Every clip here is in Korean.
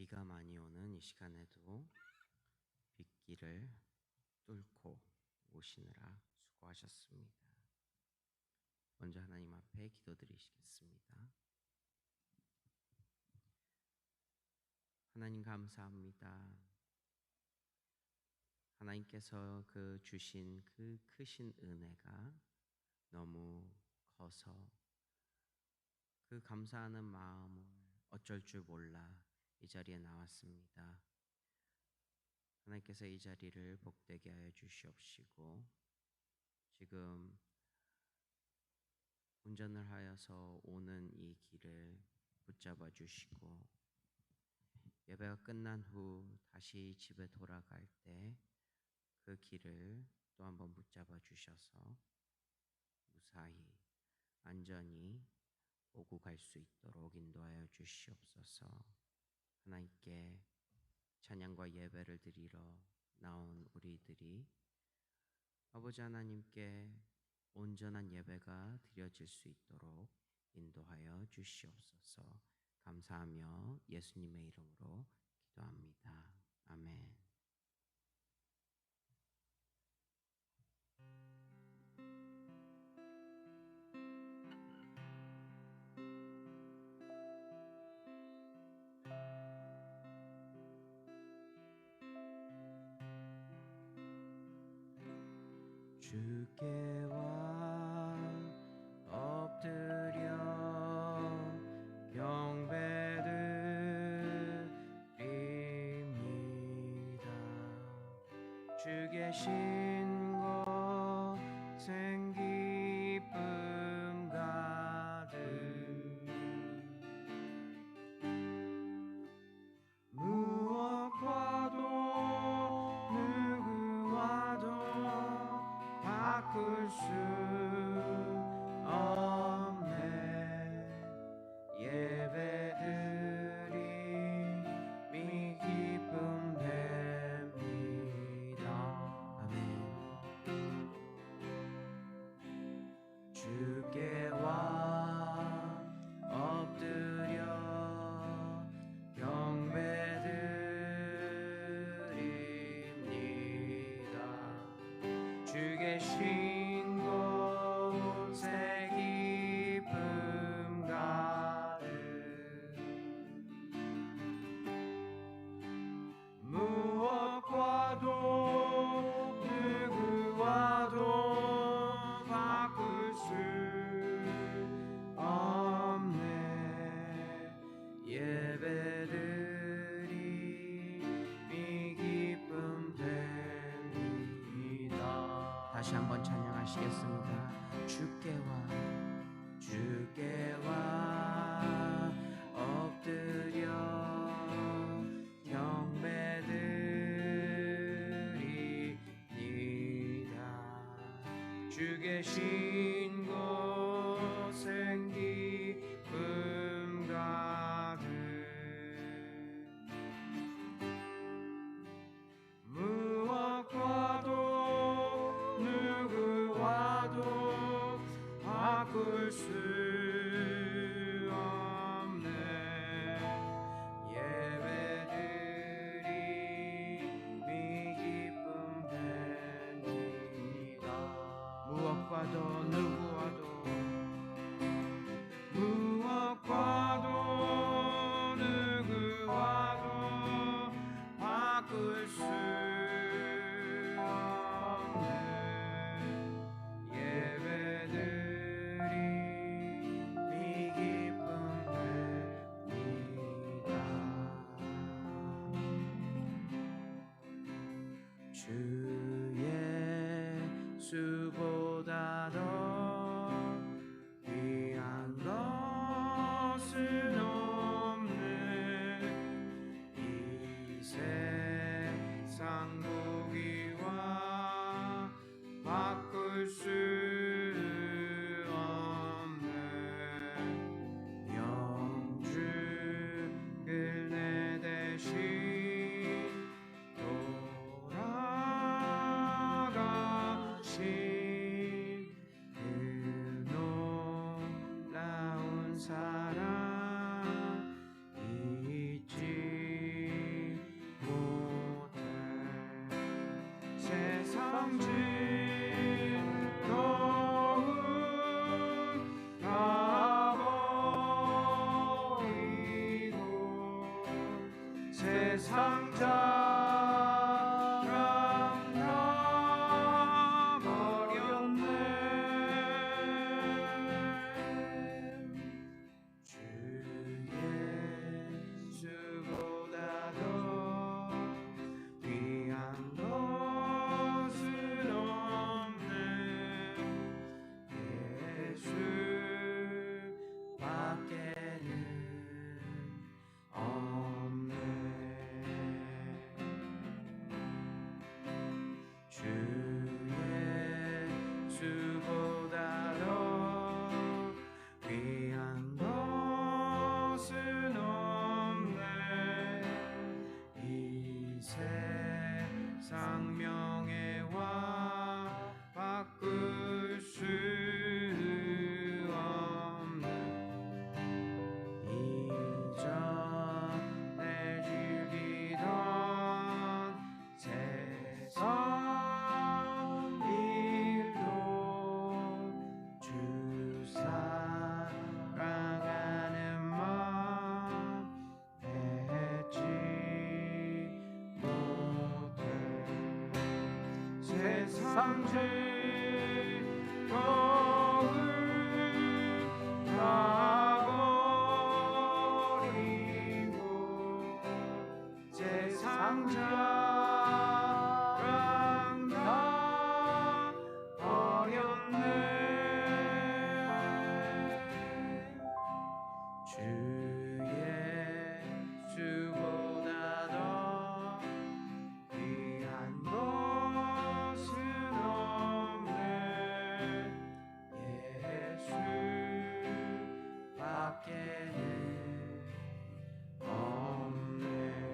비가 많이 오는 이 시간에도 빗길을 뚫고 오시느라 수고하셨습니다. 먼저 하나님 앞에 기도드리시겠습니다. 하나님 감사합니다. 하나님께서 주신 그 크신 은혜가 너무 커서 그 감사하는 마음을 어쩔 줄 몰라 이 자리에 나왔습니다. 하나님께서 이 자리를 복되게 하여 주시옵시고, 지금 운전을 하여서 오는 이 길을 붙잡아 주시고, 예배가 끝난 후 다시 집에 돌아갈 때 그 길을 또 한번 붙잡아 주셔서 무사히 안전히 오고 갈 수 있도록 인도하여 주시옵소서. 하나님께 찬양과 예배를 드리러 나온 우리들이 아버지 하나님께 온전한 예배가 드려질 수 있도록 인도하여 주시옵소서. 감사하며 예수님의 이름으로 기도합니다. 아멘. 주께와 엎드려 경배드립니다. 주 계신 곳엔 기쁨 가득, 무엇과도 누구와도 바꿀 수 없네. 예배드림이 기쁨 됩니다. 아멘. 주께와 엎드려 경배드립니다. 주 계신 곳에 기쁨 가득, 무엇과도 누구와도 바꿀 수 없네. 예배드림이 기쁨 됩니다. 다시 한번 찬양하시겠습니다. 주께와 엎드려 경배드립니다. 주 계신 곳엔 기쁨 가득, 무엇과도 누구와도 바꿀 수 없네. 예배드림이 기쁨 됩니다. 무엇과도 누구와도 바꿀 수 없네. 예배드림이 기쁨 됩니다. 주 예수보다 더 귀한 것은 없네. 이 세상 보기와 바꿀 수 없네. 영주를 내 대신 돌아가신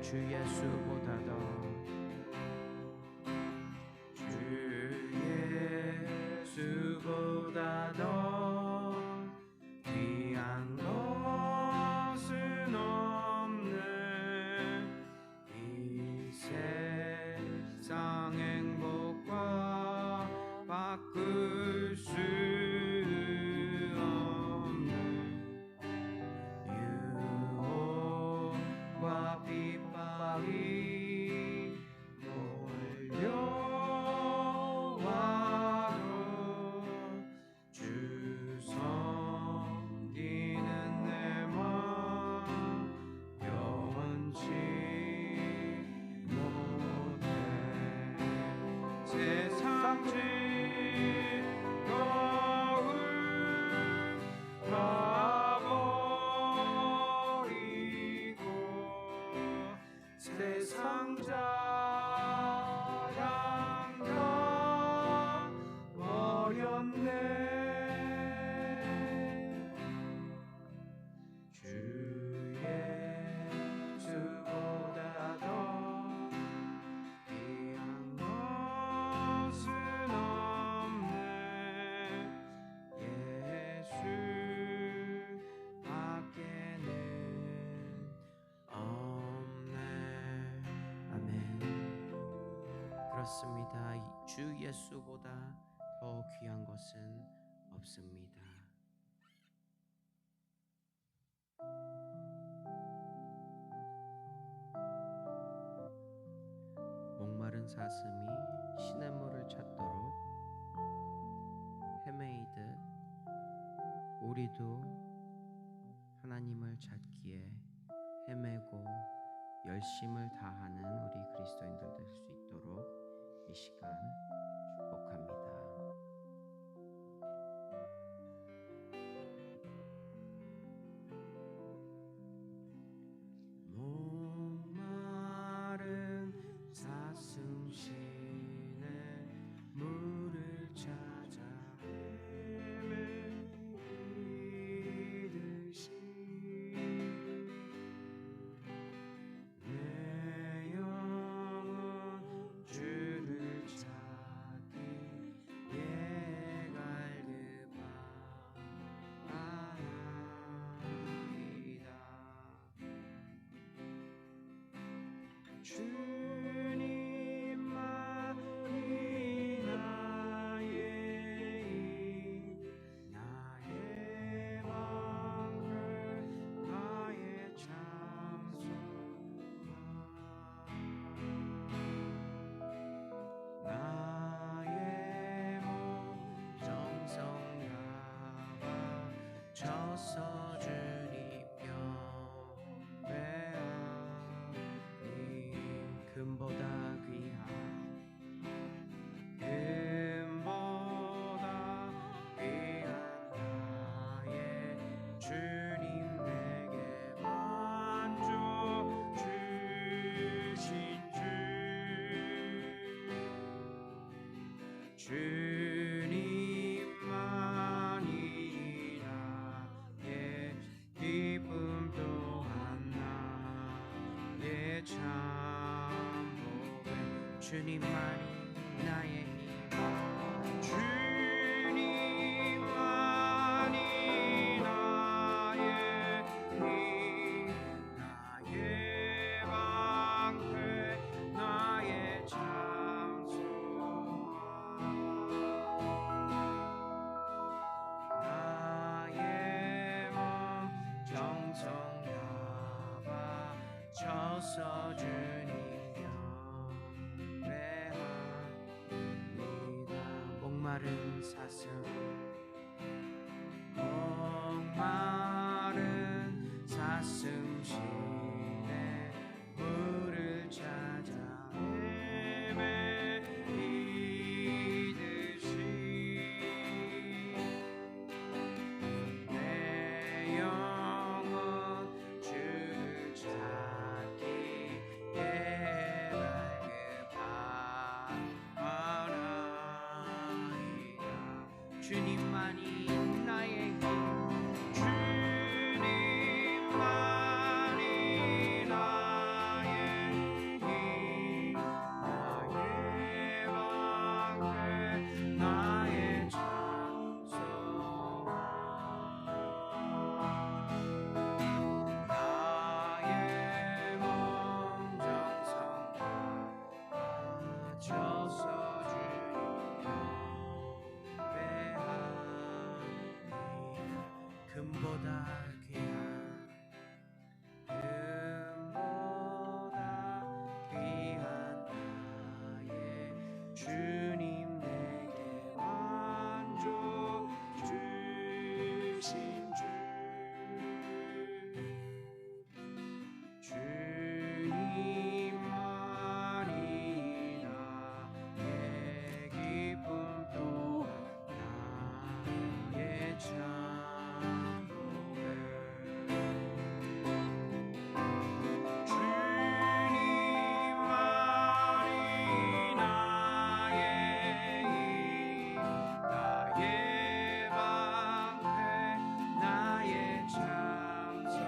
주 예수보다 더 주 예수보다 더 귀한 것은 없네. 이 세상 행복과 바꿀 수 없는 유혹과 핍박이 몰려와도 주 섬기는 내 맘 변치 못해. 세상 즐거움 가버리고 세상 자랑 다 버렸네. 주 예수보다 더 귀한 것은 없네. 예수밖에는 없네. 아멘. 그렇습니다. 주 예수보다 더 귀한 것은 없습니다. 목마른 사슴이 시냇물을 찾도록 헤매이듯 우리도 하나님을 찾기에 헤매고 열심을 다하는 우리 그리스도인들 될 수 있도록 이 시간 축복합니다. 목마른 사슴 시냇물을 찾아 헤매이듯이 내 영혼 주를 찾기에 갈급하나이다. 주님만이 나셔서 주님 경배하니 금보다 귀한 나의 주님 내게 만족 주신 주님만이 나의 기쁨 또한 나의 참복은 주님만이 나의 힘 주님만이 나의 힘 나의 방패 나의 참소망 나의 몸 정성 다바 쳐서 주님 경배합니다. 목마른 사슴 시내 물을 찾아 헤매이듯이 내 영혼 주를 찾기에 발급하나이다. 주님만이 나의 힘 주님만이 나의 힘 나의 방패 나의 찬송함 나의 몸 정성 다쳐서 주님 경배하니 금보다 귀한 나의 주님 내게 만족 주신 주님만이 나의 기쁨 또한 나의 참복을 주님만이 나의 힘 나의 방패 나의 참소망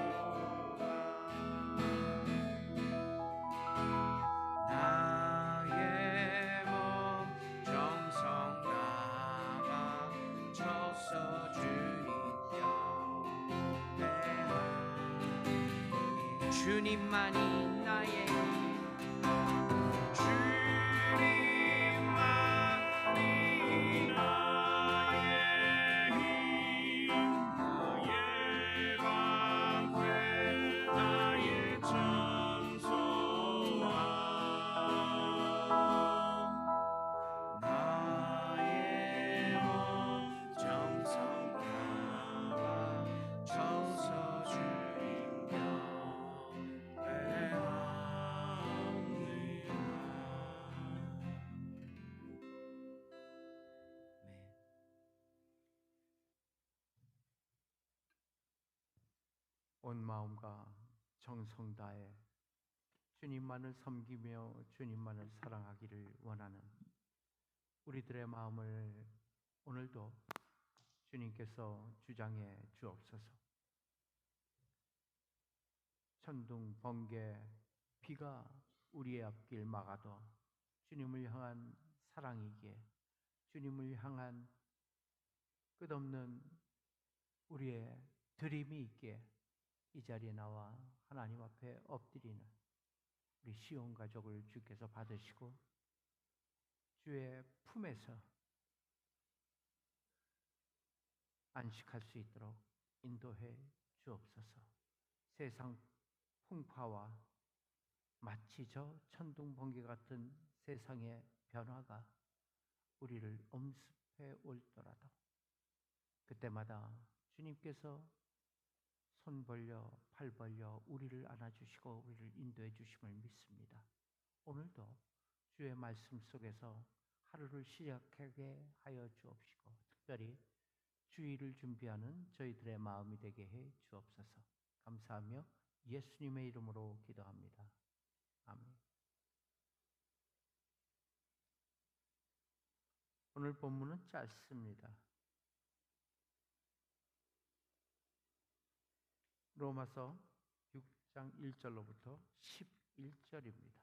나의 몸 정성 다바 쳐서 주님 경배하니 주님만이 나의 힘 주님만이 나의 힘 나의 방패 나의 찬송함 나의 몸 정성 다바 쳐서 주님 온 마음과 정성 다해 주님만을 섬기며 주님만을 사랑하기를 원하는 우리들의 마음을 오늘도 주님께서 주장해 주옵소서. 천둥, 번개, 비가 우리의 앞길 막아도 주님을 향한 사랑이기에 주님을 향한 끝없는 우리의 드림이 있기에 이 자리에 나와 하나님 앞에 엎드리는 우리 시온 가족을 주께서 받으시고 주의 품에서 안식할 수 있도록 인도해 주옵소서. 세상 풍파와 마치 저 천둥 번개 같은 세상의 변화가 우리를 엄습해 올더라도 그때마다 주님께서 손 벌려 팔 벌려 우리를 안아주시고 우리를 인도해 주심을 믿습니다. 오늘도 주의 말씀 속에서 하루를 시작하게 하여 주옵시고 특별히 주일을 준비하는 저희들의 마음이 되게 해 주옵소서. 감사하며 예수님의 이름으로 기도합니다. 아멘. 오늘 본문은 짧습니다. 로마서 6장 1절로부터 11절입니다.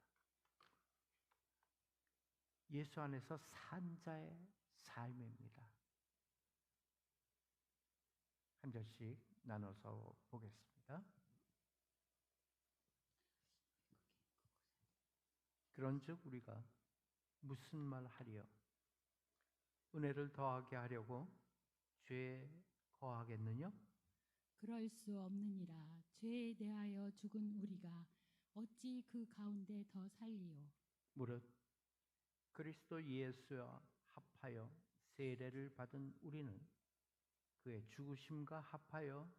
예수 안에서 산 자의 삶입니다. 한 절씩 나눠서 보겠습니다. 그런즉 우리가 무슨 말 하리요? 은혜를 더하게 하려고 죄에 거하겠느냐? 그럴 수 없느니라. 죄에 대하여 죽은 우리가 어찌 그 가운데 더 살리요? 무릇 그리스도 예수와 합하여 세례를 받은 우리는 그의 죽으심과 합하여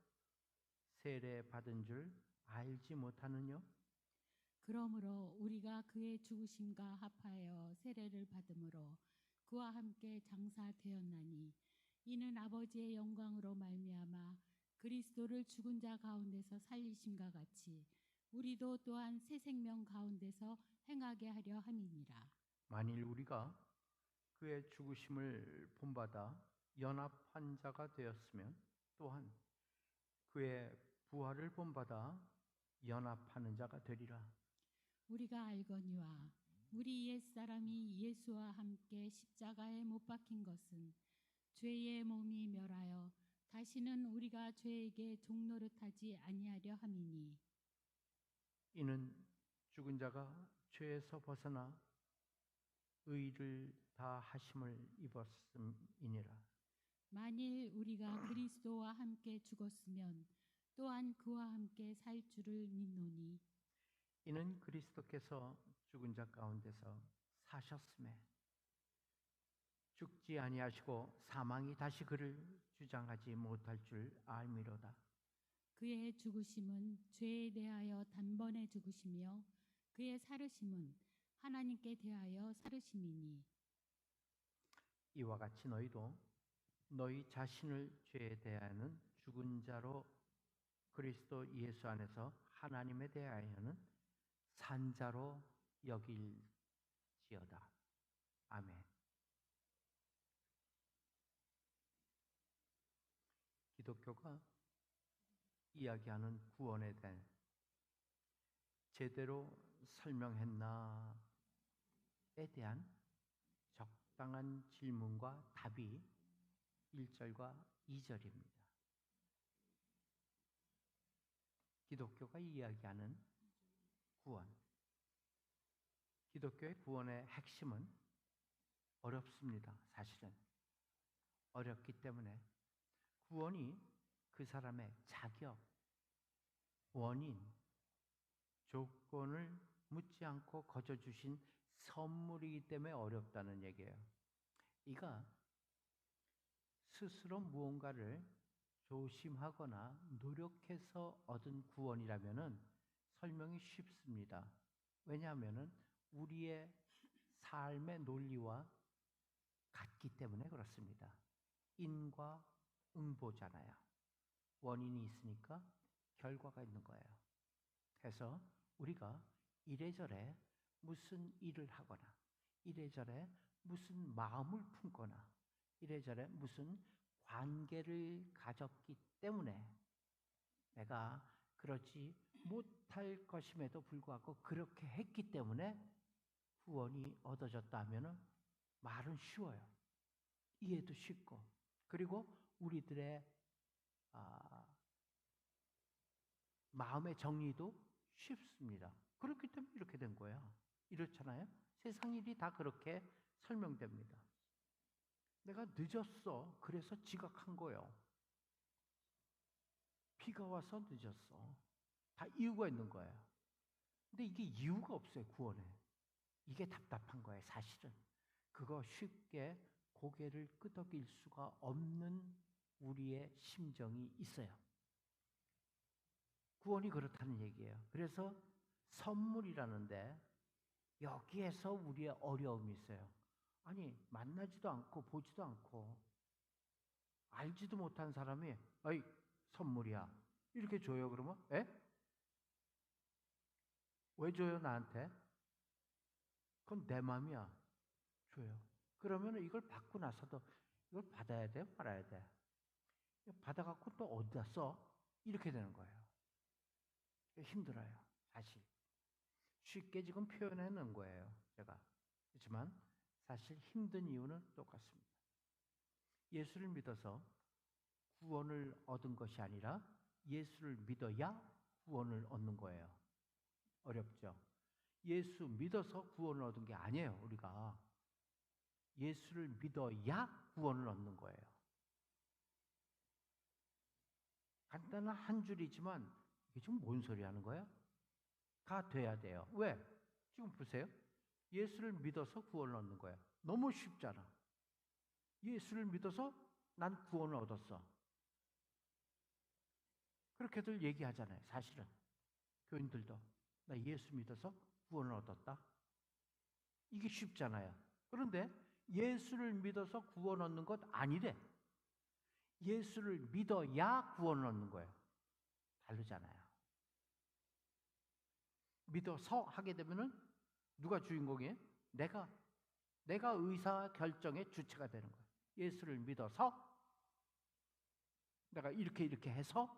세례 받은 줄 알지 못하느냐? 그러므로 우리가 그의 죽으심과 합하여 세례를 받음으로 그와 함께 장사되었나니 이는 아버지의 영광으로 말미암아 그리스도를 죽은 자 가운데서 살리심과 같이 우리도 또한 새 생명 가운데서 행하게 하려 함이니라. 만일 우리가 그의 죽으심을 본받아 연합한 자가 되었으면 또한 그의 부활을 본받아 연합하는 자가 되리라. 우리가 알거니와 우리 옛사람이 예수와 함께 십자가에 못 박힌 것은 죄의 몸이 멸하여 다시는 우리가 죄에게 종노릇하지 아니하려 함이니 이는 죽은 자가 죄에서 벗어나 의를 다 하심을 입었음이니라. 만일 우리가 그리스도와 함께 죽었으면 또한 그와 함께 살 줄을 믿노니 이는 그리스도께서 죽은 자 가운데서 사셨음에 죽지 아니하시고 사망이 다시 그를 주장하지 못할 줄 알미로다. 그의 죽으심은 죄에 대하여 단번에 죽으시며 그의 살으심은 하나님께 대하여 살으심이니 이와 같이 너희도 너희 자신을 죄에 대하여는 죽은 자로 그리스도 예수 안에서 하나님에 대하여는 산 자로 여길지어다. 아멘. 기독교가 이야기하는 구원에 대해 제대로 설명했나에 대한 적당한 질문과 답이 1절과 2절입니다. 기독교가 이야기하는 구원. 기독교의 구원의 핵심은 어렵습니다. 사실은 어렵기 때문에 구원이 그 사람의 자격, 원인, 조건을 묻지 않고 거저 주신 선물이기 때문에 어렵다는 얘기예요. 이가 스스로 무언가를 조심하거나 노력해서 얻은 구원이라면은 설명이 쉽습니다. 왜냐하면은 우리의 삶의 논리와 같기 때문에 그렇습니다. 인과 응보잖아요. 원인이 있으니까 결과가 있는 거예요. 그래서 우리가 이래저래 무슨 일을 하거나 이래저래 무슨 마음을 품거나 이래저래 무슨 관계를 가졌기 때문에 내가 그렇지 못할 것임에도 불구하고 그렇게 했기 때문에 구원이 얻어졌다 하면은 말은 쉬워요. 이해도 쉽고 그리고 우리들의 마음의 정리도 쉽습니다. 그렇기 때문에 이렇게 된 거예요. 이렇잖아요. 세상 일이 다 그렇게 설명됩니다. 내가 늦었어. 그래서 지각한 거예요. 비가 와서 늦었어. 다 이유가 있는 거예요. 근데 이게 이유가 없어요. 구원에. 이게 답답한 거예요. 사실은. 그거 쉽게 고개를 끄덕일 수가 없는 우리의 심정이 있어요. 구원이 그렇다는 얘기예요. 그래서 선물이라는데 여기에서 우리의 어려움이 있어요. 아니, 만나지도 않고 보지도 않고 알지도 못한 사람이 어이, 선물이야. 이렇게 줘요, 그러면? 에? 왜 줘요, 나한테? 그건 내 맘이야. 줘요. 그러면 이걸 받고 나서도 이걸 받아야 돼? 말아야 돼? 받아갖고 또 어디다 써? 이렇게 되는 거예요. 힘들어요, 사실. 쉽게 지금 표현해 놓은 거예요, 제가. 그렇지만 사실 힘든 이유는 똑같습니다. 예수를 믿어서 구원을 얻은 것이 아니라 예수를 믿어야 구원을 얻는 거예요. 어렵죠? 예수 믿어서 구원을 얻은 게 아니에요, 우리가. 예수를 믿어야 구원을 얻는 거예요. 간단한 한 줄이지만 이게 지금 뭔 소리 하는 거예요? 가 돼야 돼요. 왜? 지금 보세요. 예수를 믿어서 구원을 얻는 거예요. 너무 쉽잖아. 예수를 믿어서 난 구원을 얻었어. 그렇게들 얘기하잖아요, 사실은. 교인들도. 나 예수 믿어서 구원을 얻었다. 이게 쉽잖아요. 그런데 예수를 믿어서 구원 얻는 것 아니래. 예수를 믿어야 구원을 얻는 거예요. 다르잖아요. 믿어서 하게 되면은 누가 주인공이에요? 내가 의사 결정의 주체가 되는 거예요. 예수를 믿어서 내가 이렇게 해서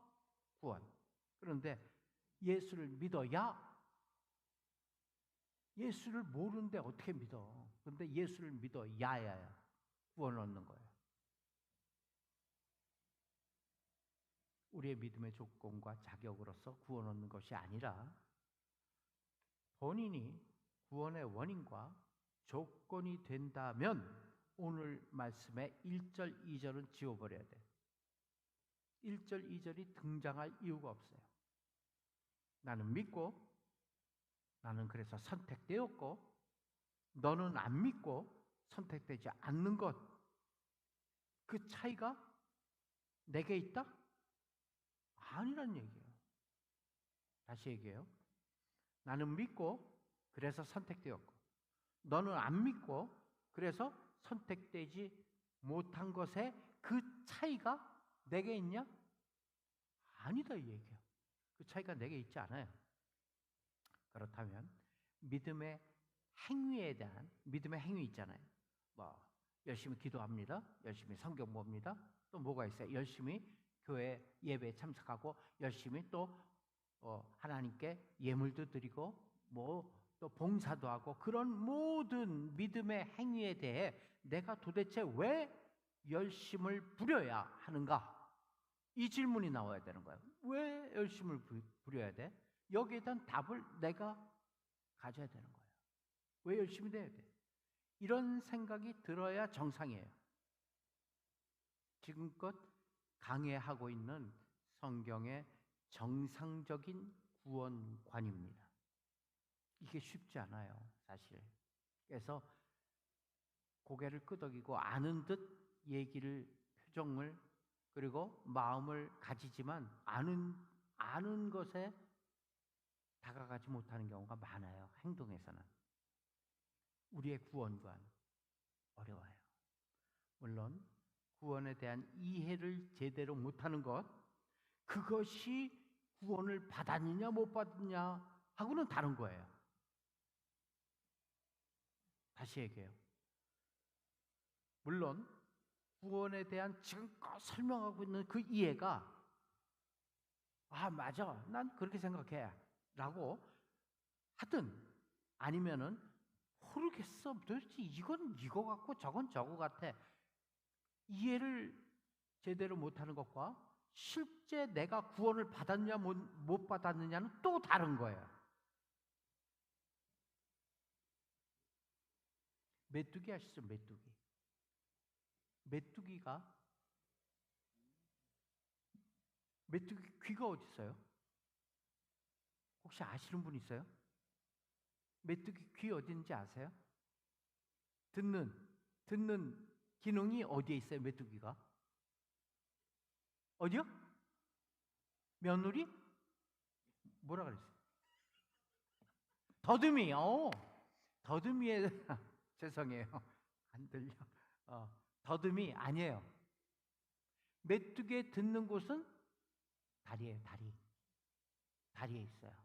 구원. 그런데 예수를 믿어야, 예수를 모르는데 어떻게 믿어? 그런데 예수를 믿어야 구원을 얻는 거예요. 우리의 믿음의 조건과 자격으로서 구원 얻는 것이 아니라 본인이 구원의 원인과 조건이 된다면 오늘 말씀의 1절, 2절은 지워버려야 돼. 1절, 2절이 등장할 이유가 없어요. 나는 믿고, 나는 그래서 선택되었고, 너는 안 믿고 선택되지 않는 것, 그 차이가 내게 있다? 아니란 얘기예요. 다시 얘기해요. 나는 믿고 그래서 선택되었고, 너는 안 믿고 그래서 선택되지 못한 것에 그 차이가 내게 있냐? 아니다, 이 얘기예요. 그 차이가 내게 있지 않아요. 그렇다면 믿음의 행위에 대한, 믿음의 행위 있잖아요. 뭐 열심히 기도합니다. 열심히 성경 봅니다. 또 뭐가 있어요? 열심히 교회 예배에 참석하고 열심히 또 하나님께 예물도 드리고 뭐 또 봉사도 하고, 그런 모든 믿음의 행위에 대해 내가 도대체 왜 열심을 부려야 하는가? 이 질문이 나와야 되는 거예요. 왜 열심을 부려야 돼? 여기에 대한 답을 내가 가져야 되는 거예요. 왜 열심히 돼야 돼? 이런 생각이 들어야 정상이에요. 지금껏 강해하고 있는 성경의 정상적인 구원관입니다. 이게 쉽지 않아요, 사실. 그래서 고개를 끄덕이고 아는 듯 얘기를, 표정을, 그리고 마음을 가지지만 아는 것에 다가가지 못하는 경우가 많아요, 행동에서는. 우리의 구원관 어려워요. 물론 구원에 대한 이해를 제대로 못하는 것, 그것이 구원을 받았느냐 못 받았느냐 하고는 다른 거예요. 다시 얘기해요. 물론 구원에 대한 지금껏 설명하고 있는 그 이해가 맞아, 난 그렇게 생각해 라고 하든, 아니면은 모르겠어, 도대체 이건 이거 같고 저건 저거 같아, 이해를 제대로 못하는 것과 실제 내가 구원을 받았느냐 못 받았느냐는 또 다른 거예요. 메뚜기 아시죠? 메뚜기 귀가 어디 있어요? 혹시 아시는 분 있어요? 메뚜기 귀 어디 있는지 아세요? 듣는 기능이 어디에 있어요, 메뚜기가? 어디요? 며느리? 뭐라 그랬어요? 더듬이. 더듬이에 죄송해요. 안 들려. 더듬이 아니에요. 메뚜기에 듣는 곳은 다리예요. 다리에 있어요.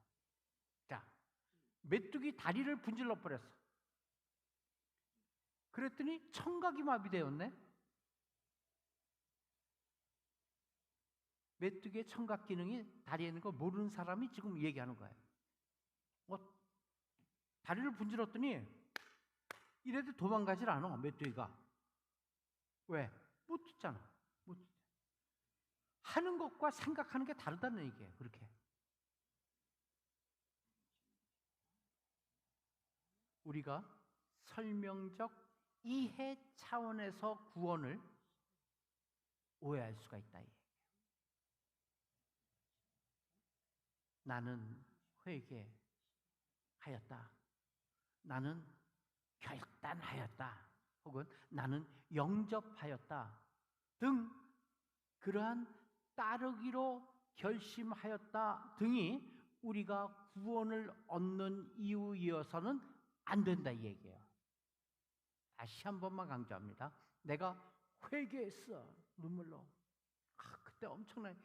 자, 메뚜기 다리를 분질러 버렸어. 그랬더니 청각이 마비되었네. 메뚜기의 청각 기능이 다리에 있는 거 모르는 사람이 지금 얘기하는 거예요. 다리를 분질렀더니 이래도 도망가질 않아, 메뚜기가. 왜? 못 듣잖아. 못 듣. 하는 것과 생각하는 게 다르다는 얘기예요. 그렇게. 우리가 설명적 이해 차원에서 구원을 오해할 수가 있다. 나는 회개하였다. 나는 결단하였다. 혹은 나는 영접하였다. 등 그러한 따르기로 결심하였다 등이 우리가 구원을 얻는 이유이어서는 안 된다 이 얘기예요. 다시 한 번만 강조합니다. 내가 회개했어. 눈물로. 그때 엄청나게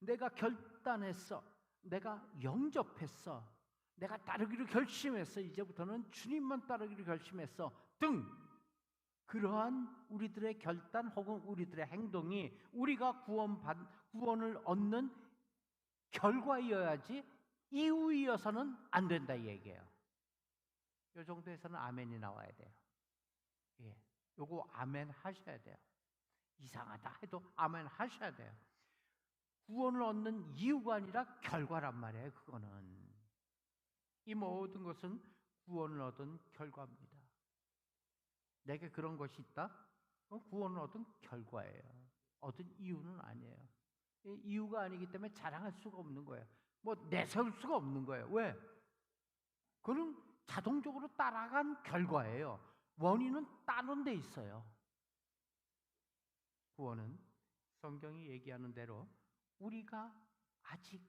내가 결단했어. 내가 영접했어. 내가 따르기로 결심했어. 이제부터는 주님만 따르기로 결심했어. 등 그러한 우리들의 결단 혹은 우리들의 행동이 우리가 구원을 얻는 결과이어야지 이유이어서는 안 된다 이 얘기예요. 이 정도에서는 아멘이 나와야 돼요. 예, 요거 아멘 하셔야 돼요. 이상하다 해도 아멘 하셔야 돼요. 구원을 얻는 이유가 아니라 결과란 말이에요. 그거는 이 모든 것은 구원을 얻은 결과입니다. 내게 그런 것이 있다? 그건 구원을 얻은 결과예요. 얻은 이유는 아니에요. 이유가 아니기 때문에 자랑할 수가 없는 거예요. 뭐 내세울 수가 없는 거예요. 왜? 그건 자동적으로 따라간 결과예요. 원인은 다른 데 있어요. 구원은 성경이 얘기하는 대로 우리가 아직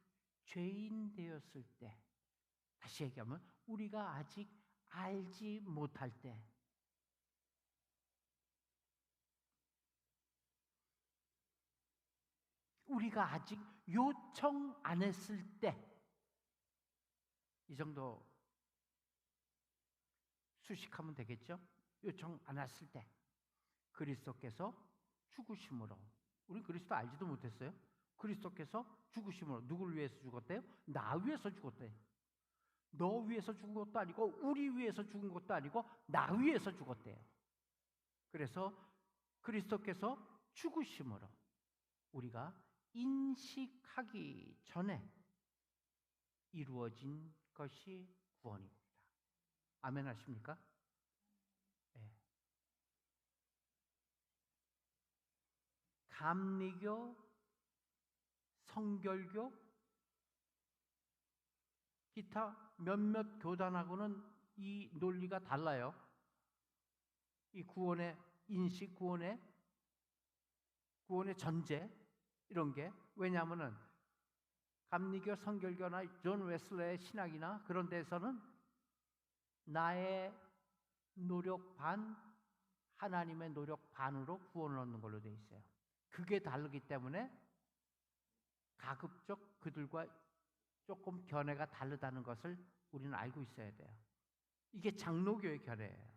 죄인 되었을 때, 다시 얘기하면 우리가 아직 알지 못할 때, 우리가 아직 요청 안 했을 때, 이 정도 수식하면 되겠죠? 요청 안 했을 때 그리스도께서 죽으심으로, 우리 그리스도 알지도 못했어요. 그리스도께서 죽으심으로 누구를 위해서 죽었대요? 나 위해서 죽었대요. 너 위해서 죽은 것도 아니고 우리 위해서 죽은 것도 아니고 나 위해서 죽었대요. 그래서 그리스도께서 죽으심으로 우리가 인식하기 전에 이루어진 것이 구원입니다. 아멘 하십니까? 네. 감리교, 성결교, 기타 몇몇 교단하고는 이 논리가 달라요. 이 구원의 인식, 구원의 전제 이런 게. 왜냐하면은 감리교, 성결교나 존 웨슬레의 신학이나 그런 데서는 나의 노력 반, 하나님의 노력 반으로 구원을 얻는 걸로 돼 있어요. 그게 다르기 때문에 가급적 그들과 조금 견해가 다르다는 것을 우리는 알고 있어야 돼요. 이게 장로교의 견해예요.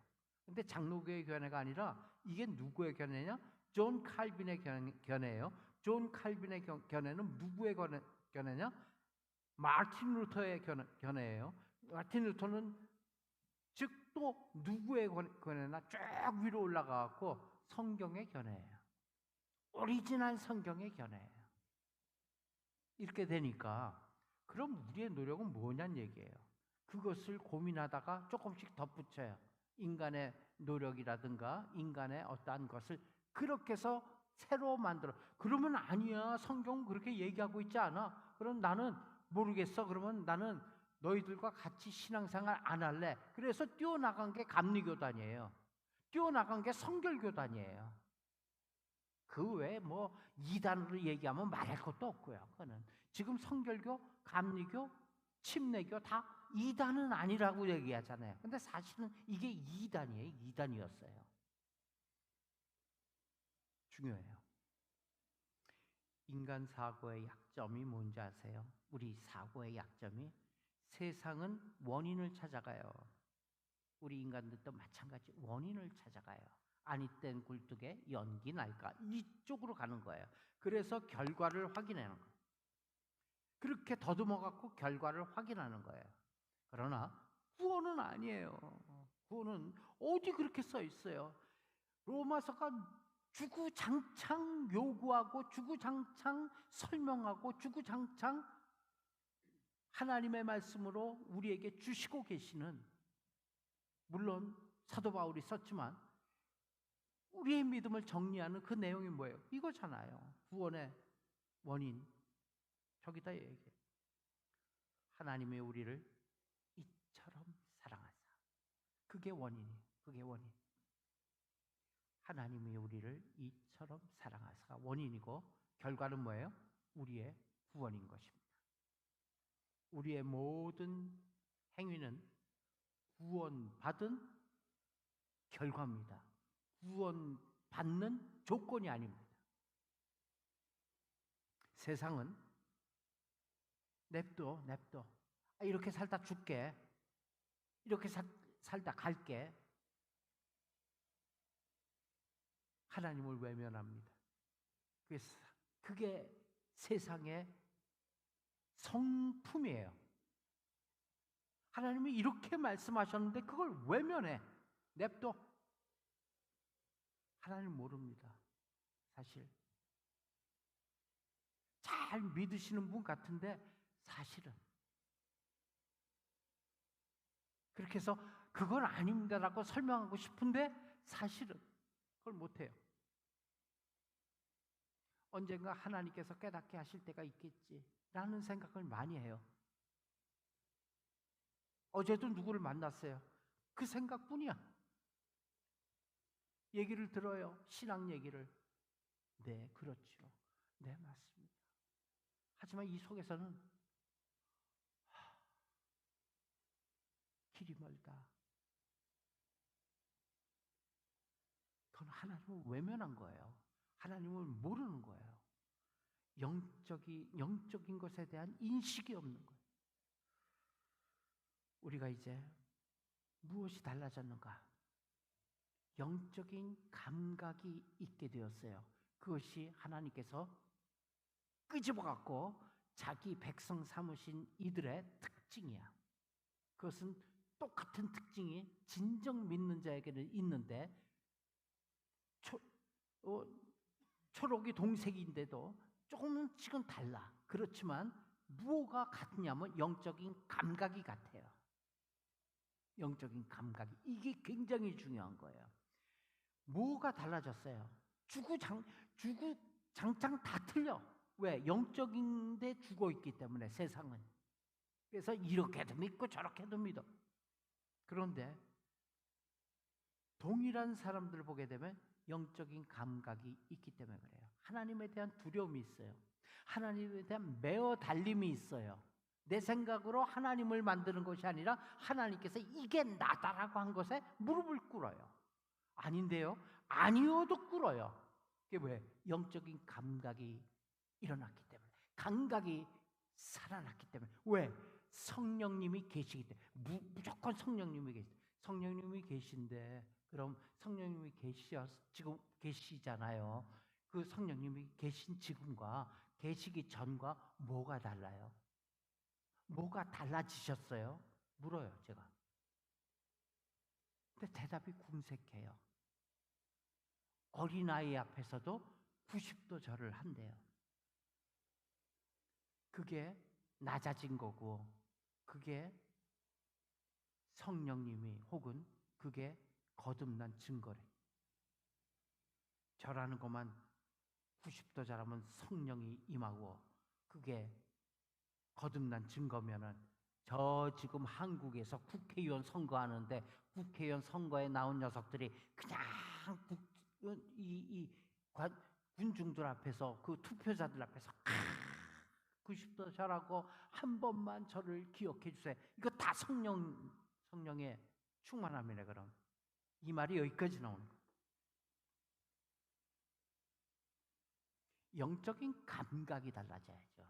근데 장로교의 견해가 아니라 이게 누구의 견해냐? 존 칼빈의 견해예요. 존 칼빈의 견해는 누구의 견해냐? 마틴 루터의 견해예요. 마틴 루터는 즉 또 누구의 견해나 쭉 위로 올라가고 성경의 견해예요. 오리지널 성경의 견해예요. 이렇게 되니까 그럼 우리의 노력은 뭐냐는 얘기예요. 그것을 고민하다가 조금씩 덧붙여요. 인간의 노력이라든가 인간의 어떠한 것을 그렇게 해서 새로 만들어. 그러면 아니야. 성경은 그렇게 얘기하고 있지 않아. 그럼 나는 모르겠어. 그러면 나는 너희들과 같이 신앙생활 안 할래. 그래서 뛰어나간 게 감리교단이에요. 뛰어나간 게 성결교단이에요. 그 외에 뭐 이단으로 얘기하면 말할 것도 없고요. 그거는 지금 성결교, 감리교, 침례교 다 이단은 아니라고 얘기하잖아요. 근데 사실은 이게 이단이에요. 이단이었어요. 중요해요. 인간 사고의 약점이 뭔지 아세요? 우리 사고의 약점이 세상은 원인을 찾아가요. 우리 인간들도 마찬가지 원인을 찾아가요. 아니 땐 굴뚝에 연기 날까 이쪽으로 가는 거예요. 그래서 결과를 확인하는 거예요. 그렇게 더듬어 갖고 결과를 확인하는 거예요. 그러나 구원은 아니에요. 구원은 어디 그렇게 써 있어요. 로마서가 주구장창 요구하고 주구장창 설명하고 주구장창 하나님의 말씀으로 우리에게 주시고 계시는, 물론 사도 바울이 썼지만 우리의 믿음을 정리하는 그 내용이 뭐예요? 이거잖아요. 구원의 원인. 저기다 얘기해. 하나님이 우리를 이처럼 사랑하사. 그게 원인이에요. 그게 원인. 하나님이 우리를 이처럼 사랑하사가 원인이고 결과는 뭐예요? 우리의 구원인 것입니다. 우리의 모든 행위는 구원받은 결과입니다. 구원받는 조건이 아닙니다. 세상은 냅둬. 이렇게 살다 죽게. 이렇게 살다 갈게. 하나님을 외면합니다. 그게 세상의 성품이에요. 하나님이 이렇게 말씀하셨는데 그걸 외면해. 냅둬. 하나님 모릅니다. 사실. 잘 믿으시는 분 같은데 사실은. 그렇게 해서 그건 아닙니다라고 설명하고 싶은데 사실은 그걸 못해요. 언젠가 하나님께서 깨닫게 하실 때가 있겠지라는 생각을 많이 해요. 어제도 누구를 만났어요. 그 생각뿐이야. 얘기를 들어요. 신앙 얘기를. 네, 그렇죠. 네, 맞습니다. 하지만 이 속에서는 길이 멀다. 그건 하나님을 외면한 거예요. 하나님을 모르는 거예요. 영적인 것에 대한 인식이 없는 거예요. 우리가 이제 무엇이 달라졌는가? 영적인 감각이 있게 되었어요. 그것이 하나님께서 끄집어 갖고 자기 백성 삼으신 이들의 특징이야. 그것은 똑같은 특징이 진정 믿는 자에게는 있는데 초록이 동색인데도 조금씩은 달라. 그렇지만 무엇가 같냐면 영적인 감각이 같아요. 영적인 감각이. 이게 굉장히 중요한 거예요. 뭐가 달라졌어요? 주구장창 다 틀려. 왜? 영적인 데 죽어 있기 때문에 세상은. 그래서 이렇게도 믿고 저렇게도 믿어. 그런데 동일한 사람들을 보게 되면 영적인 감각이 있기 때문에 그래요. 하나님에 대한 두려움이 있어요. 하나님에 대한 매어 달림이 있어요. 내 생각으로 하나님을 만드는 것이 아니라 하나님께서 이게 나다라고 한 것에 무릎을 꿇어요. 아닌데요? 아니어도 꿇어요. 그게 왜? 영적인 감각이 일어났기 때문에. 감각이 살아났기 때문에. 왜? 성령님이 계시기 때문에. 무조건 성령님이 계시. 성령님이 계신데 그럼 성령님이 지금 계시잖아요. 그 성령님이 계신 지금과 계시기 전과 뭐가 달라요? 뭐가 달라지셨어요? 물어요, 제가. 근데 대답이 궁색해요. 어린아이 앞에서도 90도 절을 한대요. 그게 낮아진 거고, 그게 성령님이 혹은 그게 거듭난 증거래. 절하는 것만 90도 절하면 성령이 임하고 그게 거듭난 증거면은 저 지금 한국에서 국회의원 선거하는데 국회의원 선거에 나온 녀석들이 그냥 군중들 앞에서 그 투표자들 앞에서 90도 절하고 한 번만 저를 기억해 주세요. 이거 다 성령의 충만함이네. 그럼 이 말이 여기까지 나오는 거예요. 영적인 감각이 달라져야죠.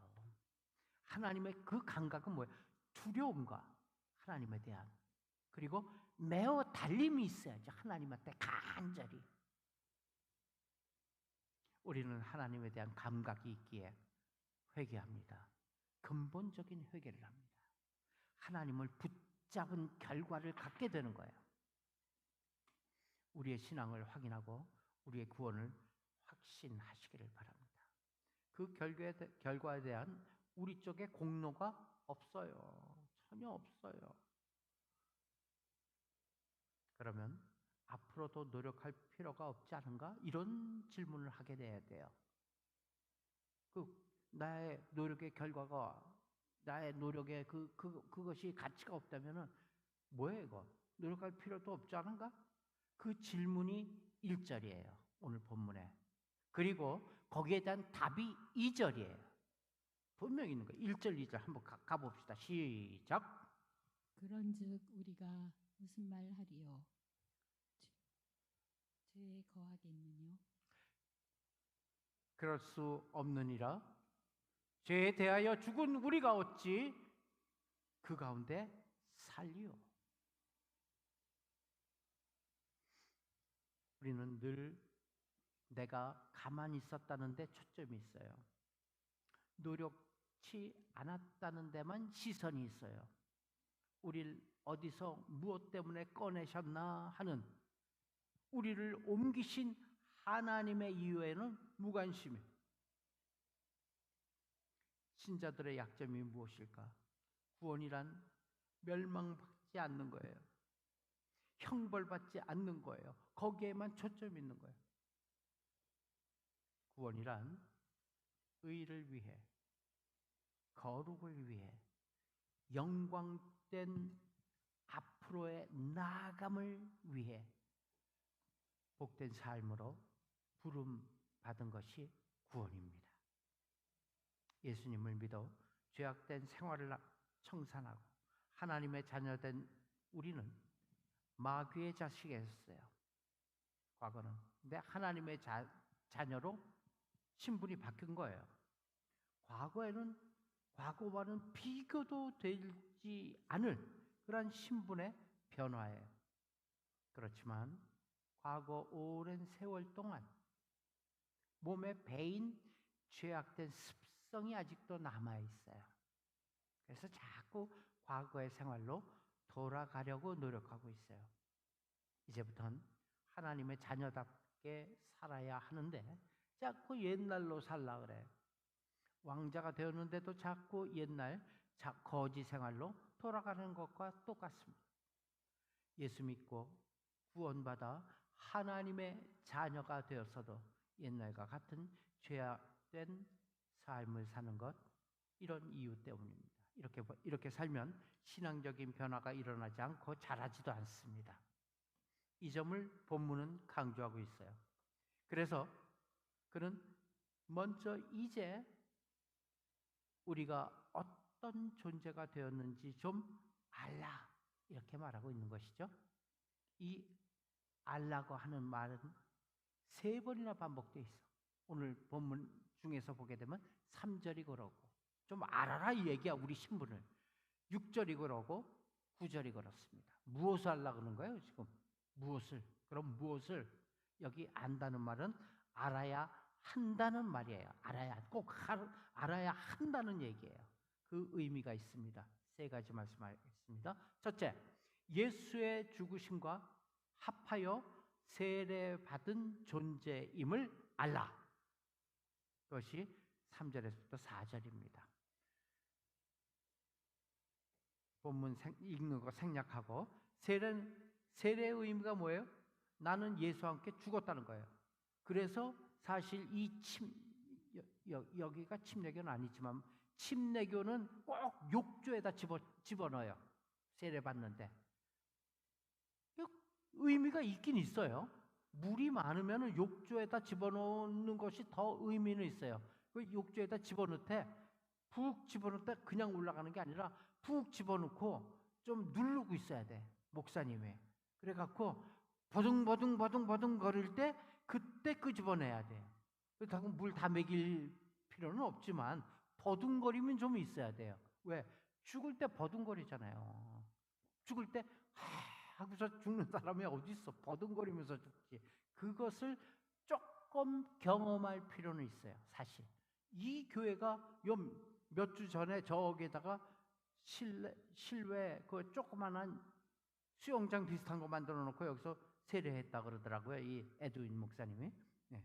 하나님의 그 감각은 뭐예요? 두려움과 하나님에 대한, 그리고 매우 달림이 있어야죠. 하나님한테 간절히. 우리는 하나님에 대한 감각이 있기에 회개합니다. 근본적인 회개를 합니다. 하나님을 붙잡은 결과를 갖게 되는 거예요. 우리의 신앙을 확인하고 우리의 구원을 확신하시기를 바랍니다. 그 결과에 대한 우리 쪽에 공로가 없어요. 전혀 없어요. 그러면 앞으로도 노력할 필요가 없지 않은가? 이런 질문을 하게 돼야 돼요. 나의 노력의 결과가, 나의 노력의 그것이 가치가 없다면은 뭐예요, 이거? 노력할 필요도 없지 않은가? 그 질문이 1절이에요. 오늘 본문에. 그리고 거기에 대한 답이 2절이에요. 분명히 있는 거예요. 1절, 2절 한번 가봅시다. 시작. 그런즉 우리가 무슨 말 하리요? 죄에 거하겠느뇨? 그럴 수 없느니라. 죄에 대하여 죽은 우리가 어찌 그 가운데 살리요? 우리는 늘 내가 가만히 있었다는 데 초점이 있어요. 노력치 않았다는 데만 시선이 있어요. 우리를 어디서 무엇 때문에 꺼내셨나 하는, 우리를 옮기신 하나님의 이유에는 무관심이에요. 신자들의 약점이 무엇일까? 구원이란 멸망받지 않는 거예요. 형벌받지 않는 거예요. 거기에만 초점이 있는 거예요. 구원이란 의를 위해, 거룩을 위해, 영광된 앞으로의 나아감을 위해 복된 삶으로 부름 받은 것이 구원입니다. 예수님을 믿어 죄악된 생활을 청산하고 하나님의 자녀된 우리는 마귀의 자식이었어요. 과거는. 근데 하나님의 자녀로 신분이 바뀐 거예요. 과거에는 과거와는 비교도 되지 않을 그런 신분의 변화예요. 그렇지만 과거 오랜 세월 동안 몸에 배인 죄악된 습성이 아직도 남아있어요. 그래서 자꾸 과거의 생활로 돌아가려고 노력하고 있어요. 이제부터는 하나님의 자녀답게 살아야 하는데 자꾸 옛날로 살라 그래. 왕자가 되었는데도 자꾸 옛날 거지 생활로 돌아가는 것과 똑같습니다. 예수 믿고 구원받아 하나님의 자녀가 되었어도 옛날과 같은 죄악된 삶을 사는 것, 이런 이유 때문입니다. 이렇게 살면 신앙적인 변화가 일어나지 않고 자라지도 않습니다. 이 점을 본문은 강조하고 있어요. 그래서 그는 먼저 이제 우리가 어떤 존재가 되었는지 좀 알라, 이렇게 말하고 있는 것이죠. 이 알라고 하는 말은 3번이나 반복되어 있어. 오늘 본문 중에서 보게 되면 3절이 그러고, 좀 알아라 이 얘기야, 우리 신분을. 6절이 그러고 9절이 그렇습니다. 무엇을 알라 그러는 거예요 지금? 무엇을? 그럼 무엇을? 여기 안다는 말은 알아야 한다는 말이에요. 꼭 알아야 한다는 얘기예요. 그 의미가 있습니다. 3가지 말씀하겠습니다. 첫째, 예수의 죽으심과 합하여 세례받은 존재임을 알라. 그것이 3절에서부터 4절입니다. 본문 읽는 거 생략하고, 세례의 의미가 뭐예요? 나는 예수와 함께 죽었다는 거예요. 그래서 사실 여기가 침례교는 아니지만 침례교는 꼭 욕조에다 집어넣어요. 세례받는데. 의미가 있긴 있어요. 물이 많으면 욕조에다 집어넣는 것이 더 의미는 있어요. 그 욕조에다 집어넣되 푹 집어넣다 그냥 올라가는 게 아니라 푹 집어넣고 좀 누르고 있어야 돼. 목사님이. 그래갖고 버둥버둥 거릴 때 그때 끄집어내야 돼. 그렇다고 물 다 먹일 필요는 없지만 버둥거림은 좀 있어야 돼요. 왜? 죽을 때 버둥거리잖아요. 죽을 때 하고서 죽는 사람이 어디 있어? 버둥거리면서 죽지. 그것을 조금 경험할 필요는 있어요. 사실 이 교회가 몇 주 전에 저기에다가 실외 그 조그만한 수영장 비슷한 거 만들어 놓고 여기서 세례했다 그러더라고요. 이 에드윈 목사님이. 네.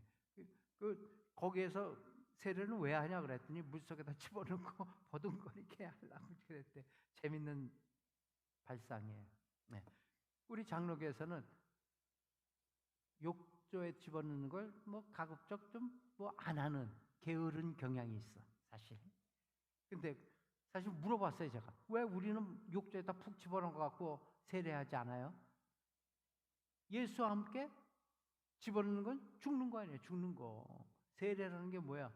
거기에서 세례는 왜 하냐 그랬더니 물속에다 집어넣고 버둥거리게 하려고 그랬대. 재밌는 발상이에요. 네. 우리 장로교에서는 욕조에 집어넣는 걸 뭐 가급적 좀 뭐 안 하는 게으른 경향이 있어, 사실. 근데 사실 물어봤어요, 제가. 왜 우리는 욕조에다 푹 집어넣은 것 같고 세례하지 않아요? 예수와 함께 집어넣는 건 죽는 거 아니에요, 죽는 거. 세례라는 게 뭐야?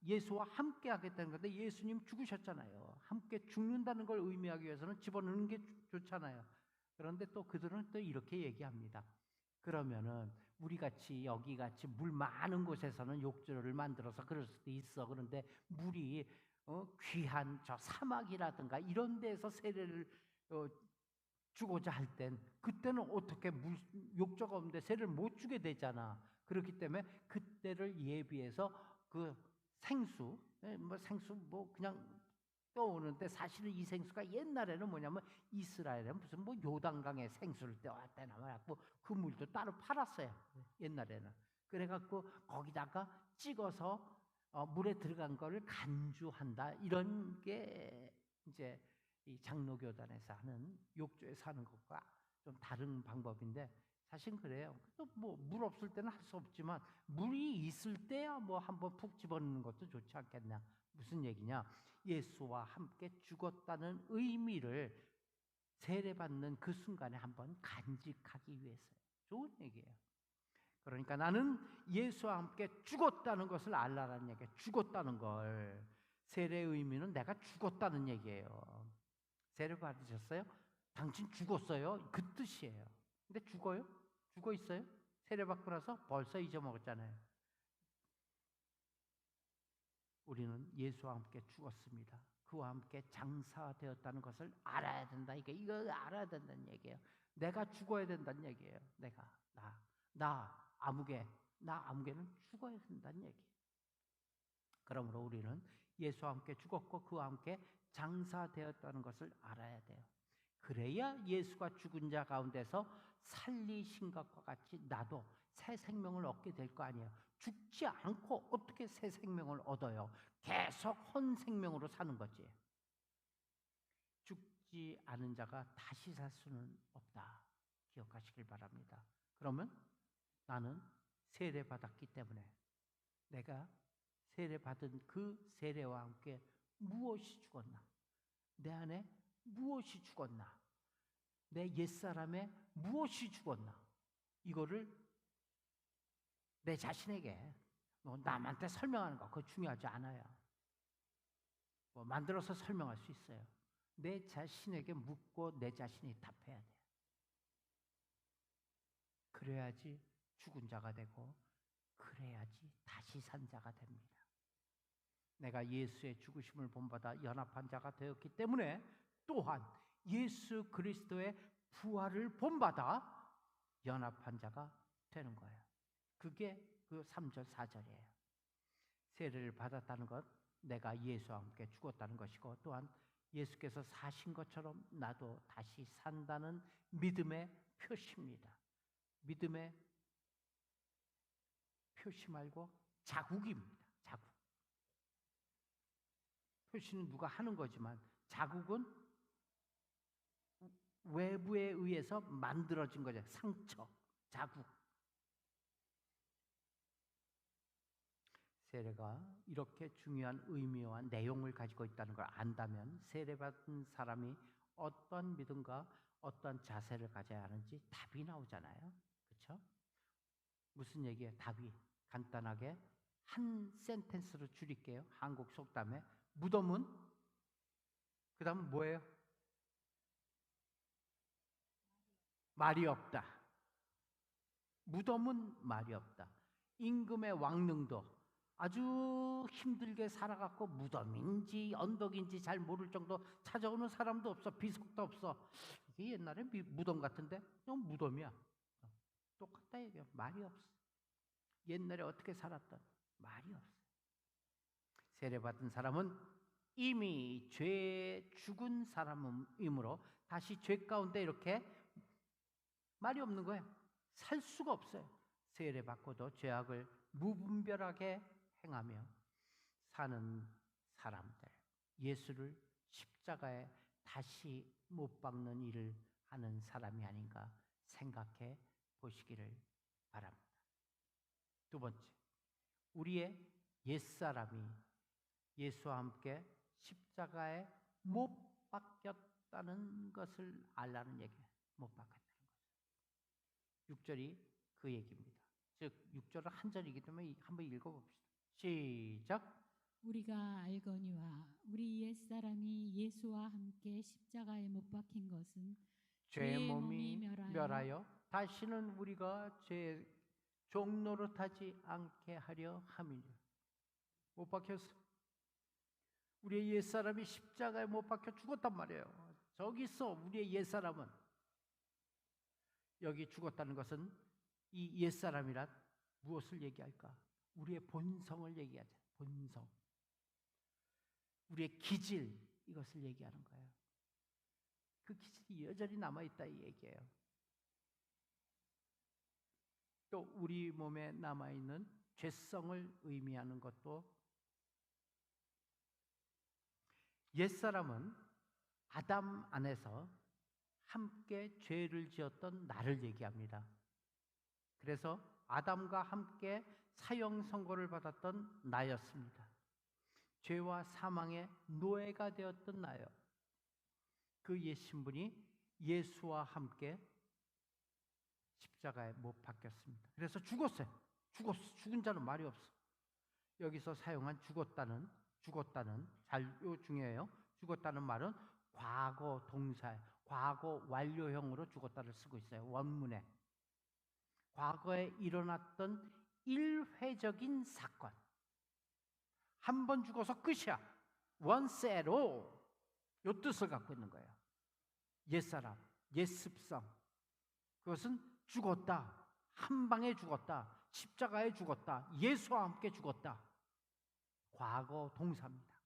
예수와 함께 하겠다는 건데 예수님 죽으셨잖아요. 함께 죽는다는 걸 의미하기 위해서는 집어넣는 게 좋잖아요. 그런데 또 그들은 또 이렇게 얘기합니다. 그러면은 우리 같이 여기 같이 물 많은 곳에서는 욕조를 만들어서 그럴 수도 있어. 그런데 물이 귀한 저 사막이라든가 이런 데서 세례를 주고자 할 땐 그때는 어떻게 욕조가 없는데 세례를 못 주게 되잖아. 그렇기 때문에 그때를 예비해서 그 생수, 뭐 생수 뭐 그냥 떠오는데 사실은 이 생수가 옛날에는 뭐냐면 이스라엘에 무슨 뭐 요단강에 생수를 떼왔다 나와갖고 그 물도 따로 팔았어요. 옛날에는. 그래갖고 거기다가 찍어서 물에 들어간 거를 간주한다. 이런 게 이제 이 장로교단에서 하는 욕조에서 하는 것과 좀 다른 방법인데 사실 그래요. 또 뭐 물 없을 때는 할 수 없지만 물이 있을 때야 뭐 한번 푹 집어넣는 것도 좋지 않겠냐. 무슨 얘기냐? 예수와 함께 죽었다는 의미를 세례받는 그 순간에 한번 간직하기 위해서요. 좋은 얘기예요. 그러니까 나는 예수와 함께 죽었다는 것을 알라라는 얘기예요. 죽었다는 걸. 세례의 의미는 내가 죽었다는 얘기예요. 세례 받으셨어요? 당신 죽었어요? 그 뜻이에요. 근데 죽어요? 죽어 있어요? 세례 받고 나서 벌써 잊어먹었잖아요. 우리는 예수와 함께 죽었습니다. 그와 함께 장사되었다는 것을 알아야 된다. 이거 알아야 된다는 얘기예요. 내가 죽어야 된다는 얘기예요. 나 아무개는 죽어야 된다는 얘기예요. 그러므로 우리는 예수와 함께 죽었고 그와 함께 장사되었다는 것을 알아야 돼요. 그래야 예수가 죽은 자 가운데서 살리신 것과 같이 나도 새 생명을 얻게 될 거 아니에요. 죽지 않고 어떻게 새 생명을 얻어요? 계속 혼 생명으로 사는 거지. 죽지 않은 자가 다시 살 수는 없다. 기억하시길 바랍니다. 그러면 나는 세례받았기 때문에 내가 세례받은 그 세례와 함께 무엇이 죽었나? 내 안에 무엇이 죽었나? 내 옛사람에 무엇이 죽었나? 이거를 내 자신에게 남한테 설명하는 거 그거 중요하지 않아요. 뭐 만들어서 설명할 수 있어요. 내 자신에게 묻고 내 자신이 답해야 돼요. 그래야지 죽은 자가 되고 그래야지 다시 산 자가 됩니다. 내가 예수의 죽으심을 본받아 연합한 자가 되었기 때문에 또한 예수 그리스도의 부활을 본받아 연합한 자가 되는 거예요. 그게 그 3절 4절이에요. 세례를 받았다는 것, 내가 예수와 함께 죽었다는 것이고 또한 예수께서 사신 것처럼 나도 다시 산다는 믿음의 표시입니다. 믿음의 표시 말고 자국입니다. 자국. 표시는 누가 하는 거지만 자국은 외부에 의해서 만들어진 거죠. 상처, 자국. 세례가 이렇게 중요한 의미와 내용을 가지고 있다는 걸 안다면 세례받은 사람이 어떤 믿음과 어떤 자세를 가져야 하는지 답이 나오잖아요. 그렇죠? 무슨 얘기예요? 답이 간단하게 한 센텐스로 줄일게요. 한국 속담에 무덤은 그 다음 뭐예요? 말이 없다. 무덤은 말이 없다. 임금의 왕릉도 아주 힘들게 살아갖고 무덤인지 언덕인지 잘 모를 정도 찾아오는 사람도 없어. 비석도 없어. 이게 옛날에 무덤 같은데 무덤이야. 똑같다 이게. 말이 없어. 옛날에 어떻게 살았던 말이 없어. 세례받은 사람은 이미 죄에 죽은 사람이므로 다시 죄 가운데 이렇게 말이 없는 거예요. 살 수가 없어요. 세례받고도 죄악을 무분별하게 행하며 사는 사람들, 예수를 십자가에 다시 못 박는 일을 하는 사람이 아닌가 생각해 보시기를 바랍니다. 두 번째, 우리의 옛사람이 예수와 함께 십자가에 못 박혔다는 것을 알라는 얘기예요. 못 박혔다는 것. 6절이 그 얘기입니다. 즉 6절은 한 절이기 때문에 한번 읽어봅시다. 시작. 우리가 알거니와 우리 옛사람이 예수와 함께 십자가에 못 박힌 것은 죄의 몸이 멸하여 다시는 우리가 죄의 종노릇하지 않게 하려 함이니라. 못 박혔어. 우리의 옛사람이 십자가에 못 박혀 죽었단 말이에요. 저기 있어. 우리의 옛사람은. 여기 죽었다는 것은 이 옛사람이란 무엇을 얘기할까? 우리의 본성을 얘기하자. 본성. 우리의 기질, 이것을 얘기하는 거예요. 그 기질이 여전히 남아있다 이 얘기예요. 또 우리 몸에 남아있는 죄성을 의미하는 것도, 옛사람은 아담 안에서 함께 죄를 지었던 나를 얘기합니다. 그래서 아담과 함께 사형 선고를 받았던 나였습니다. 죄와 사망의 노예가 되었던 나요. 그 옛 신분이 예수와 함께 십자가에 못 박혔습니다. 그래서 죽었어요. 죽은 자는 말이 없어. 여기서 사용한 죽었다는 잘 중요해요. 죽었다는 말은 과거 동사, 과거 완료형으로 죽었다를 쓰고 있어요. 원문에. 과거에 일어났던 일회적인 사건. 한 번 죽어서 끝이야. 원세로. 이 뜻을 갖고 있는 거예요. 옛사람, 옛습성. 그것은 죽었다. 한 방에 죽었다. 십자가에 죽었다. 예수와 함께 죽었다. 과거 동사입니다.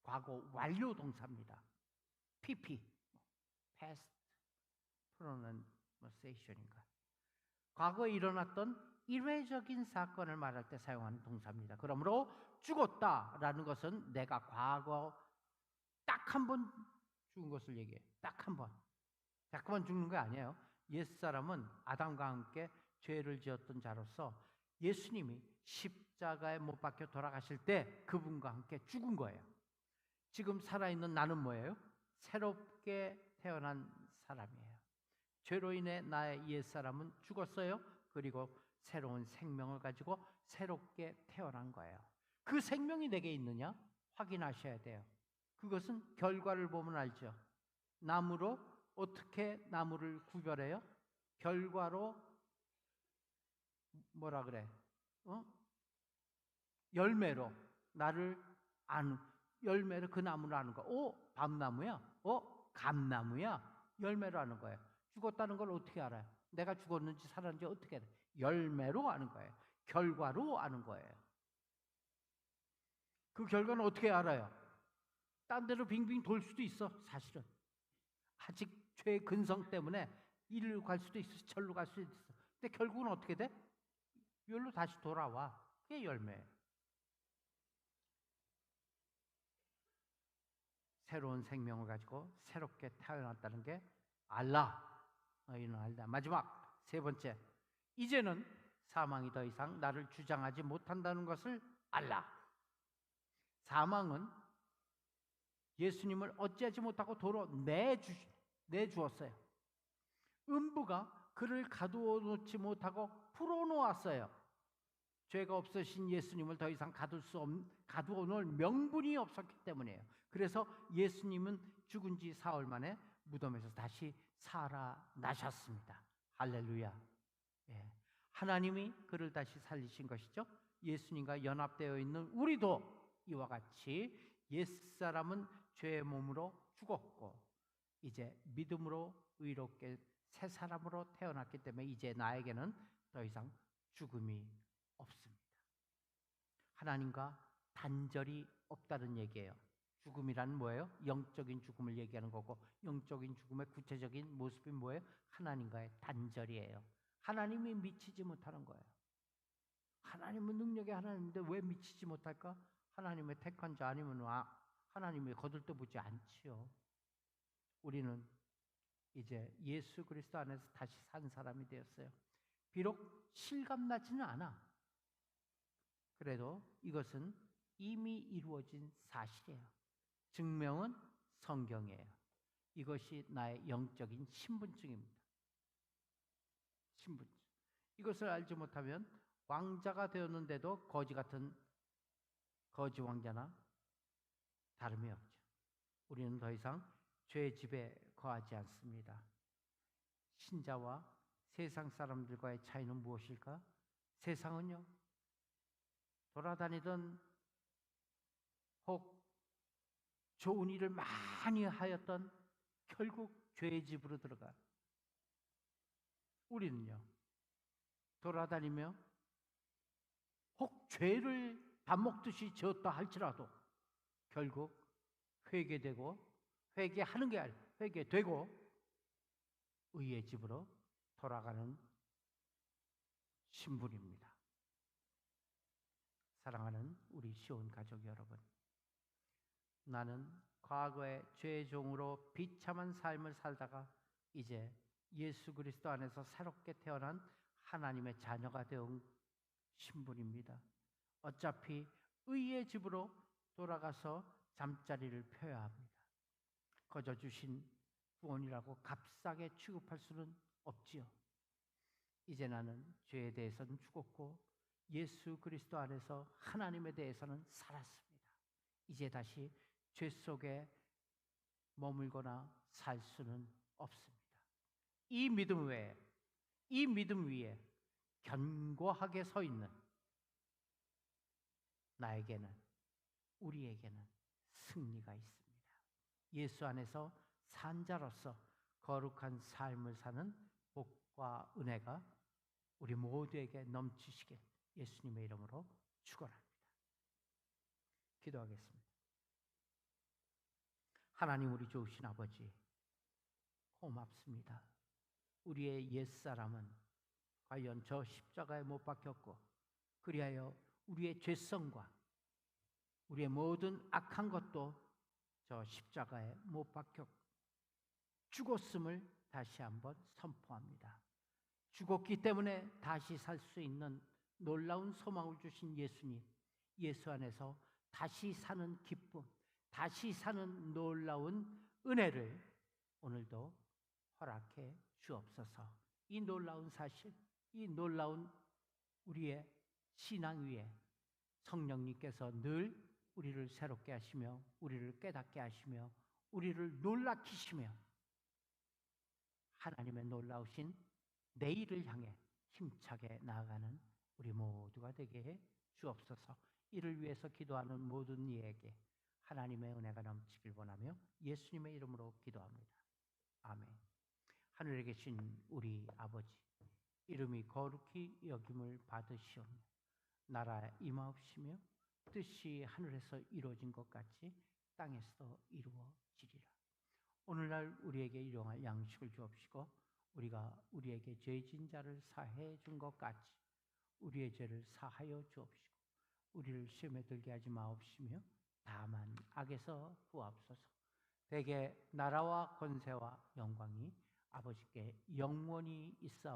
과거 완료 동사입니다. PP, past pronunciation인가. 과거에 일어났던 일회적인 사건을 말할 때 사용하는 동사입니다. 그러므로 죽었다라는 것은 내가 과거 딱 한 번 죽은 것을 얘기해요. 딱 한 번. 자꾸만 죽는 거 아니에요. 옛사람은 아담과 함께 죄를 지었던 자로서 예수님이 십자가에 못 박혀 돌아가실 때 그분과 함께 죽은 거예요. 지금 살아있는 나는 뭐예요? 새롭게 태어난 사람이에요. 죄로 인해 나의 옛사람은 죽었어요. 그리고 새로운 생명을 가지고 새롭게 태어난 거예요. 그 생명이 내게 있느냐? 확인하셔야 돼요. 그것은 결과를 보면 알죠. 나무로 어떻게 나무를 구별해요? 결과로 뭐라 그래? 열매로 나를 아는, 열매로 그 나무를 아는 거. 밤나무야? 감나무야? 열매로 아는 거예요. 죽었다는 걸 어떻게 알아요? 내가 죽었는지 살았는지 어떻게 알아요? 열매로 아는 거예요. 결과로 아는 거예요. 그 결과는 어떻게 알아요? 딴 데로 빙빙 돌 수도 있어. 사실은 아직 죄의 근성 때문에 이리로 갈 수도 있어, 절로 갈 수도 있어. 근데 결국은 어떻게 돼? 여기로 다시 돌아와. 그게 열매예요. 새로운 생명을 가지고 새롭게 태어났다는 게 알라. 너희는 알다. 마지막 세 번째, 이제는 사망이 더 이상 나를 주장하지 못한다는 것을 알라. 사망은 예수님을 어찌하지 못하고 도로 내주었어요. 음부가 그를 가두어 놓지 못하고 풀어놓았어요. 죄가 없으신 예수님을 더 이상 가두어 놓을 명분이 없었기 때문이에요. 그래서 예수님은 죽은 지 사흘 만에 무덤에서 다시 살아나셨습니다. 할렐루야. 예. 하나님이 그를 다시 살리신 것이죠. 예수님과 연합되어 있는 우리도 이와 같이 옛사람은 죄의 몸으로 죽었고 이제 믿음으로 의롭게 새 사람으로 태어났기 때문에 이제 나에게는 더 이상 죽음이 없습니다. 하나님과 단절이 없다는 얘기예요. 죽음이란 뭐예요? 영적인 죽음을 얘기하는 거고 영적인 죽음의 구체적인 모습이 뭐예요? 하나님과의 단절이에요. 하나님이 미치지 못하는 거예요. 하나님은 능력의 하나님인데 왜 미치지 못할까? 하나님의 택한 자 아니면 하나님이 거들떠보지 않지요. 우리는 이제 예수 그리스도 안에서 다시 산 사람이 되었어요. 비록 실감나지는 않아. 그래도 이것은 이미 이루어진 사실이에요. 증명은 성경이에요. 이것이 나의 영적인 신분증입니다. 신분증. 이것을 알지 못하면 왕자가 되었는데도 거지 같은 거지 왕자나 다름이 없죠. 우리는 더 이상 죄의 집에 거하지 않습니다. 신자와 세상 사람들과의 차이는 무엇일까? 세상은요, 돌아다니던 혹 좋은 일을 많이 하였던 결국 죄의 집으로 들어가. 우리는요, 돌아다니며 혹 죄를 밥 먹듯이 지었다 할지라도 결국 회개되고 회개하는 게 아니라 회개되고 의의 집으로 돌아가는 신분입니다. 사랑하는 우리 시온 가족 여러분, 나는 과거의 죄의 종으로 비참한 삶을 살다가 이제 예수 그리스도 안에서 새롭게 태어난 하나님의 자녀가 되온 신분입니다. 어차피 의의 집으로 돌아가서 잠자리를 펴야 합니다. 거저 주신 구원이라고 값싸게 취급할 수는 없지요. 이제 나는 죄에 대해서는 죽었고 예수 그리스도 안에서 하나님에 대해서는 살았습니다. 이제 다시 죄 속에 머물거나 살 수는 없습니다. 이 믿음 위에 견고하게 서 있는 나에게는, 우리에게는 승리가 있습니다. 예수 안에서 산 자로서 거룩한 삶을 사는 복과 은혜가 우리 모두에게 넘치시길 예수님의 이름으로 축원합니다. 기도하겠습니다. 하나님, 우리 좋으신 아버지, 고맙습니다. 우리의 옛사람은 과연 저 십자가에 못 박혔고 그리하여 우리의 죄성과 우리의 모든 악한 것도 저 십자가에 못 박혀 죽었음을 다시 한번 선포합니다. 죽었기 때문에 다시 살 수 있는 놀라운 소망을 주신 예수님, 예수 안에서 다시 사는 기쁨, 다시 사는 놀라운 은혜를 오늘도 허락해 주옵소서. 이 놀라운 사실, 이 놀라운 우리의 신앙 위에 성령님께서 늘 우리를 새롭게 하시며 우리를 깨닫게 하시며 우리를 놀라키시며 하나님의 놀라우신 내일을 향해 힘차게 나아가는 우리 모두가 되게 해 주옵소서. 이를 위해서 기도하는 모든 이에게 하나님의 은혜가 넘치길 원하며 예수님의 이름으로 기도합니다. 아멘. 하늘에 계신 우리 아버지, 이름이 거룩히 여김을 받으시오며 나라 임하옵시며 뜻이 하늘에서 이루어진 것 같이 땅에서 이루어지리라. 오늘날 우리에게 일용할 양식을 주옵시고 우리가 우리에게 죄진 자를 사해 준 것 같이 우리의 죄를 사하여 주옵시고 우리를 시험에 들게 하지 마옵시며 다만 악에서 구하옵소서. 대개 나라와 권세와 영광이 아버지께 영원히 있사옵나니